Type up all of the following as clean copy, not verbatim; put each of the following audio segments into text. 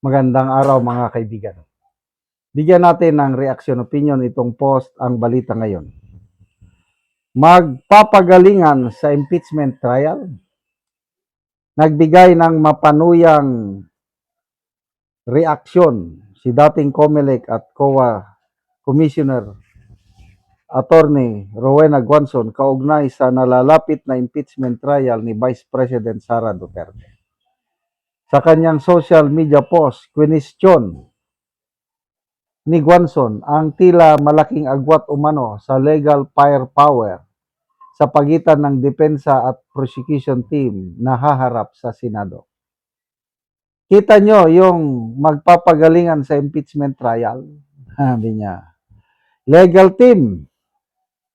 Magandang araw mga kaibigan. Bigyan natin ng reaction opinion itong post ang balita ngayon. Magpapagalingan sa impeachment trial? Nagbigay ng mapanuyang reaksyon si dating COMELEC at COA Commissioner Attorney Rowena Guanzon kaugnay sa nalalapit na impeachment trial ni Vice President Sara Duterte. Sa kanyang social media post, question ni Guanzon ang tila malaking agwat umano sa legal firepower sa pagitan ng depensa at prosecution team na haharap sa Senado. Kita nyo yung magpapagalingan sa impeachment trial? Sabi niya, legal team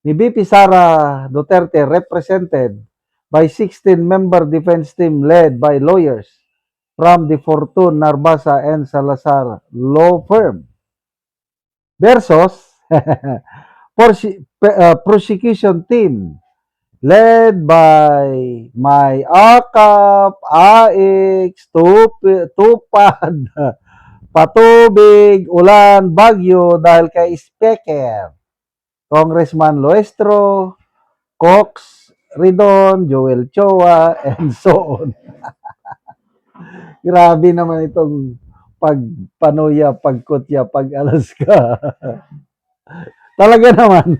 ni VP Sara Duterte represented by 16-member defense team led by lawyers from the Fortune, Narbasa, and Salazar law firm versus prosecution team led by may akap, AX, tupad, patubig, ulan, bagyo dahil kay Speaker Congressman Loestro, Cox, Ridon, Joel Choa, and so on. Grabe naman itong pagpanuya, pagkutya, pag-Alaska. Talaga naman.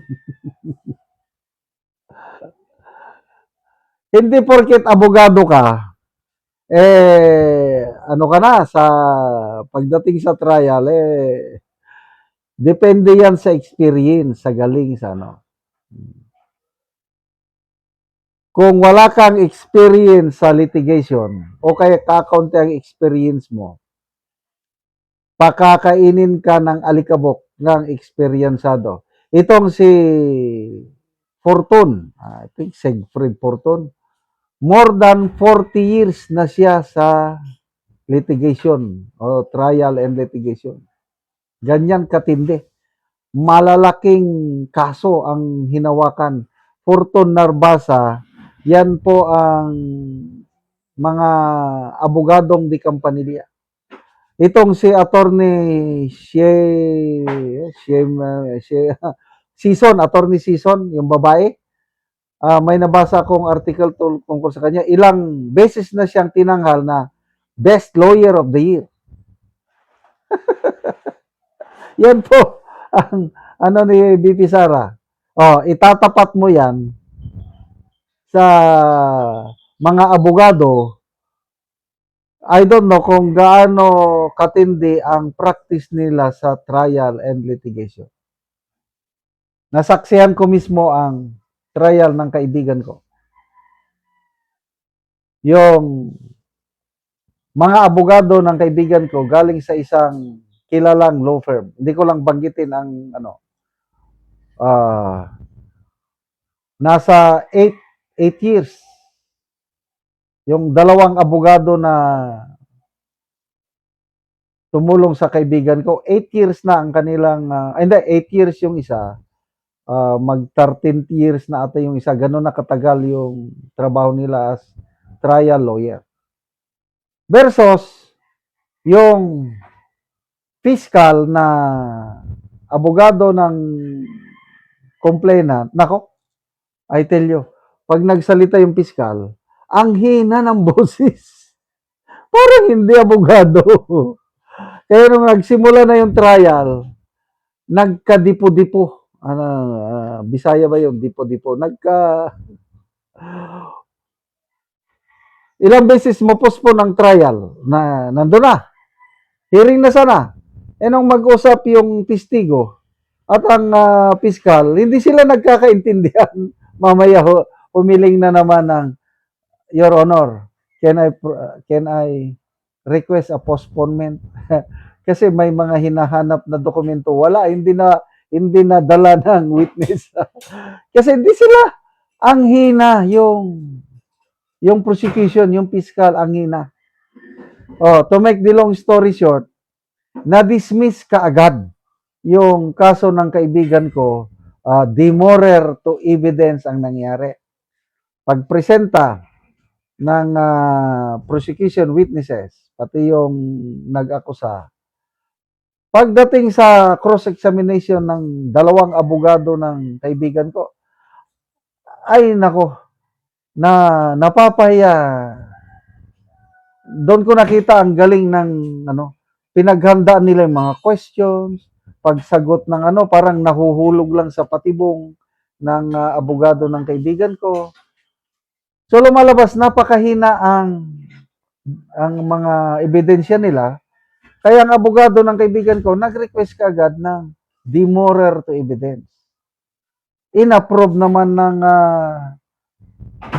Hindi porket abogado ka, ano ka na, sa pagdating sa trial, depende yan sa experience, sa galing, sa ano. Kung wala kang experience sa litigation, o kaya kakaunti ang experience mo, pakakainin ka ng alikabok ng eksperyensado. Itong si Fortune, I think Siegfried Fortune, more than 40 years na siya sa litigation o trial and litigation. Ganyan katindi. Malalaking kaso ang hinawakan. Fortune, Narbasa, yan po ang mga abogadong di Campanilla. Itong si Attorney Attorney Season, yung babae, may nabasa akong article tungkol sa kanya. Ilang beses na siyang tinanghal na Best Lawyer of the Year. Yan po ang ano ni BP Sara. Itatapat mo yan sa mga abogado. I don't know kung gaano katindi ang practice nila sa trial and litigation. Nasaksihan ko mismo ang trial ng kaibigan ko. Yung mga abogado ng kaibigan ko galing sa isang kilalang law firm. Hindi ko lang banggitin ang nasa 8 years. Yung dalawang abogado na tumulong sa kaibigan ko, 8 years na ang kanilang, 8 years yung isa, mag 13 years na ata yung isa, gano'n na katagal yung trabaho nila as trial lawyer. Versus, yung fiscal na abogado ng complainant, nako, I tell you, pag nagsalita yung fiscal, ang hina ng boses. Parang hindi abogado. Kaya nung nagsimula na yung trial, nagkadipo-dipo. Bisaya ba yung dipo-dipo? Ilang beses mo-postpone ang trial na nandun na. Hearing na sana. Nung mag-usap yung testigo at ang fiscal, hindi sila nagkakaintindihan. Mamaya humiling na naman ng Your Honor, can I request a postponement? Kasi may mga hinahanap na dokumento, wala, hindi na dala ng witness. Kasi hindi sila ang hina yung prosecution, yung fiscal ang hina. To make the long story short, na-dismiss kaagad yung kaso ng kaibigan ko, demurrer to evidence ang nangyari. Pagpresenta ng prosecution witnesses, pati yung nag-akusa. Pagdating sa cross-examination ng dalawang abogado ng kaibigan ko, ay nako, napapahiya. Doon ko nakita ang galing ng pinaghandaan nila yung mga questions, pagsagot ng parang nahuhulog lang sa patibong ng abogado ng kaibigan ko. So lumalabas napakahina ang mga ebidensya nila. Kaya ang abogado ng kaibigan ko nag-request kaagad ng demurrer to evidence. In-approve naman ng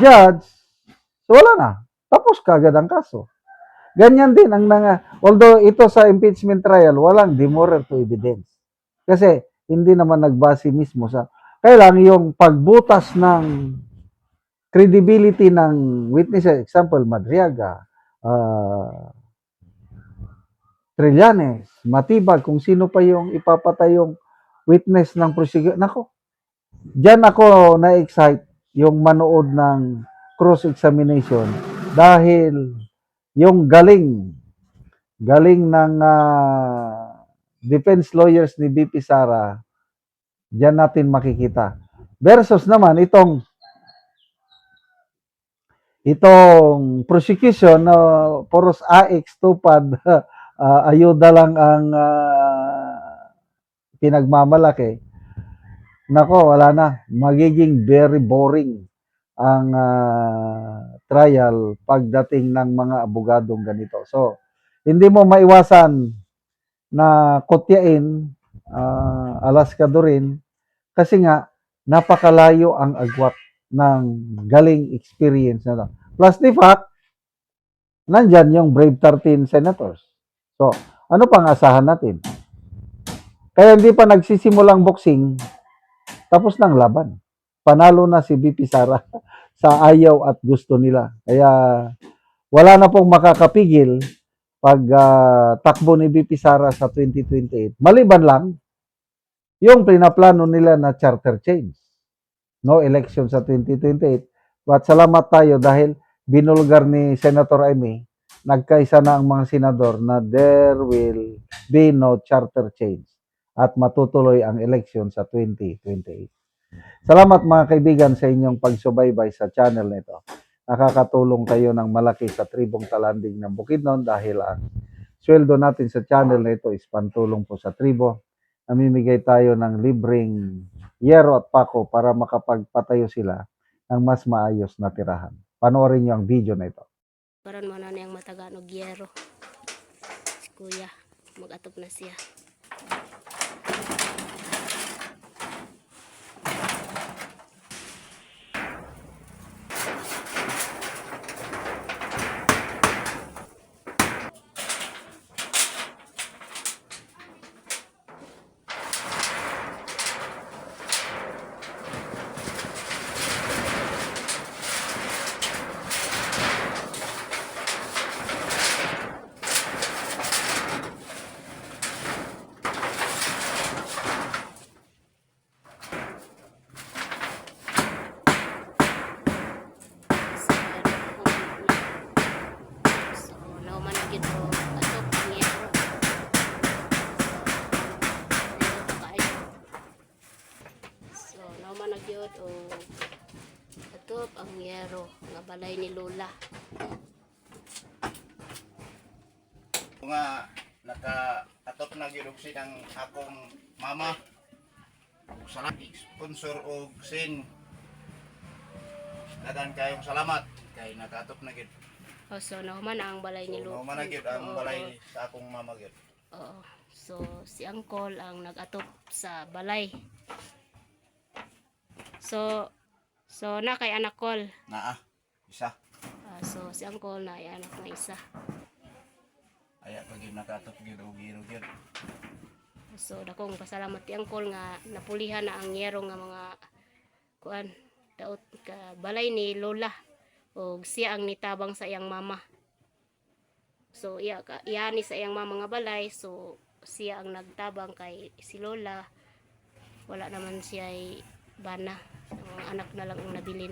judge. So wala na. Tapos kaagad ang kaso. Ganyan din although ito sa impeachment trial, walang demurrer to evidence. Kasi hindi naman nagbase mismo sa, kaya lang yung pagbutas ng credibility ng witnesses, example, Madriaga, Trillanes, Matibag, kung sino pa yung ipapatay yung witness ng prosecution. Nako, diyan ako na-excite yung manood ng cross-examination dahil yung galing ng defense lawyers ni BP Sara, diyan natin makikita. Versus naman itong prosecution na poros AX tupad ayuda lang ang pinagmamalaki. Nako, wala na. Magiging very boring ang trial pagdating ng mga abogadong ganito. So, hindi mo maiwasan na kutyain, Alaska rin, kasi nga, napakalayo ang agwat ng galing experience na. Plus the fact, nandyan yung Brave 13 senators. So, ano pang asahan natin? Kaya hindi pa nagsisimulang boxing, tapos ng laban. Panalo na si BP Sara sa ayaw at gusto nila. Kaya wala na pong makakapigil pag takbo ni BP Sara sa 2028. Maliban lang yung pinaplano nila na charter change. No election sa 2028. But salamat tayo dahil binulgar ni Senator Amy, nagkaisa na ang mga senador na there will be no charter change at matutuloy ang election sa 2028. Salamat mga kaibigan sa inyong pagsubaybay sa channel nito. Nakakatulong kayo ng malaki sa tribong talanding ng Bukidnon dahil ang sweldo natin sa channel nito is pantulong po sa tribo. Namimigay tayo ng libreng yero at pako para makapagpatayo sila ng mas maayos na tirahan. Panoorin niyo ang video na ito. Karon mo na niyang matagaan og yero. Si kuya, mag-atop na siya. Nagyod o atop ang yero nga balay ni Lola. Nga naka-atop na gyud og ang akong mama. Salamat sponsor og sin. Dagan kayong salamat kay naka-atop na gyud. Oh, so nahuman ang balay ni Lola. Nahuman na gyud ang balay sa akong mama gyud. Oo. So si Uncle ang nag-atop sa balay. So na kay anak Col. Naa, isa. So si Uncle na ay anak na isa. Aya pag naka-atop gyud og giro gyud. So dakong pasalamat ti Uncle nga napulihan na ang yero nga mga kuan daot ka balay ni Lola og siya ang nitabang sa iyang mama. So iya ni sa iyang mama nga balay, so siya ang nagtabang kay si Lola. Wala naman siya ay bana. Ang anak na lang ang nabilin.